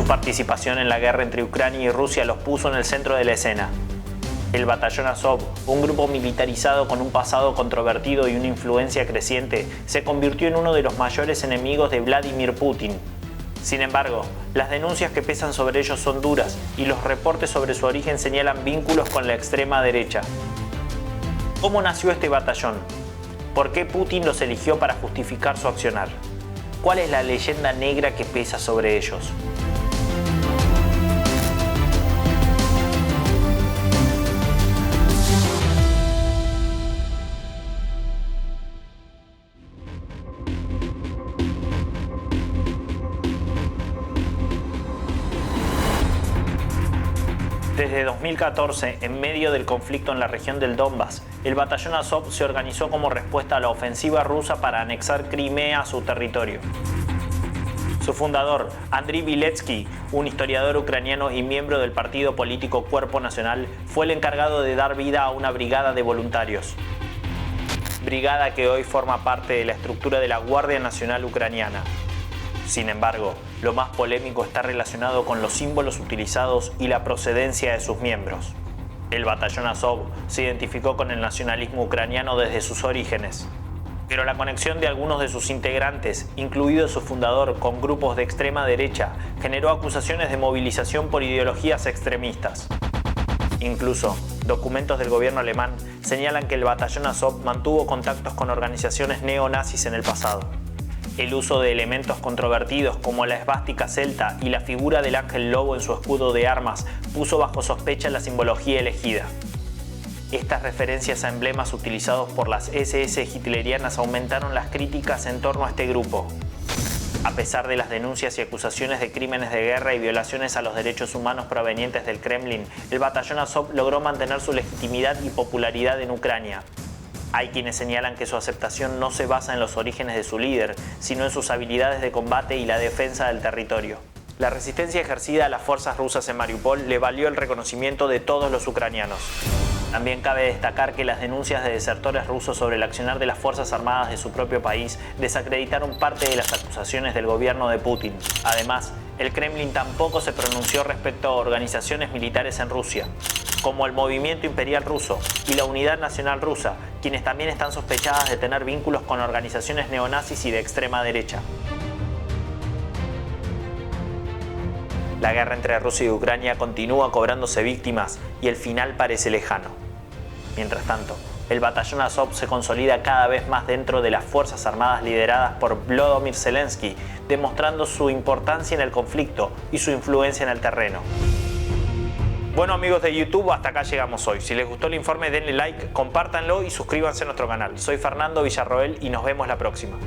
Su participación en la guerra entre Ucrania y Rusia los puso en el centro de la escena. El Batallón Azov, un grupo militarizado con un pasado controvertido y una influencia creciente, se convirtió en uno de los mayores enemigos de Vladimir Putin. Sin embargo, las denuncias que pesan sobre ellos son duras y los reportes sobre su origen señalan vínculos con la extrema derecha. ¿Cómo nació este batallón? ¿Por qué Putin los eligió para justificar su accionar? ¿Cuál es la leyenda negra que pesa sobre ellos? Desde 2014, en medio del conflicto en la región del Donbass, el Batallón Azov se organizó como respuesta a la ofensiva rusa para anexar Crimea a su territorio. Su fundador, Andriy Viletsky, un historiador ucraniano y miembro del partido político Cuerpo Nacional, fue el encargado de dar vida a una brigada de voluntarios. Brigada que hoy forma parte de la estructura de la Guardia Nacional Ucraniana. Sin embargo, lo más polémico está relacionado con los símbolos utilizados y la procedencia de sus miembros. El Batallón Azov se identificó con el nacionalismo ucraniano desde sus orígenes, pero la conexión de algunos de sus integrantes, incluido su fundador, con grupos de extrema derecha, generó acusaciones de movilización por ideologías extremistas. Incluso, documentos del gobierno alemán señalan que el Batallón Azov mantuvo contactos con organizaciones neonazis en el pasado. El uso de elementos controvertidos como la esvástica celta y la figura del ángel lobo en su escudo de armas puso bajo sospecha la simbología elegida. Estas referencias a emblemas utilizados por las SS hitlerianas aumentaron las críticas en torno a este grupo. A pesar de las denuncias y acusaciones de crímenes de guerra y violaciones a los derechos humanos provenientes del Kremlin, el Batallón Azov logró mantener su legitimidad y popularidad en Ucrania. Hay quienes señalan que su aceptación no se basa en los orígenes de su líder, sino en sus habilidades de combate y la defensa del territorio. La resistencia ejercida a las fuerzas rusas en Mariupol le valió el reconocimiento de todos los ucranianos. También cabe destacar que las denuncias de desertores rusos sobre el accionar de las Fuerzas Armadas de su propio país desacreditaron parte de las acusaciones del gobierno de Putin. Además, el Kremlin tampoco se pronunció respecto a organizaciones militares en Rusia, como el Movimiento Imperial Ruso y la Unidad Nacional Rusa, quienes también están sospechadas de tener vínculos con organizaciones neonazis y de extrema derecha. La guerra entre Rusia y Ucrania continúa cobrándose víctimas y el final parece lejano. Mientras tanto, el Batallón Azov se consolida cada vez más dentro de las Fuerzas Armadas lideradas por Volodymyr Zelensky, demostrando su importancia en el conflicto y su influencia en el terreno. Bueno, amigos de YouTube, hasta acá llegamos hoy. Si les gustó el informe, denle like, compártanlo y suscríbanse a nuestro canal. Soy Fernando Villarroel y nos vemos la próxima.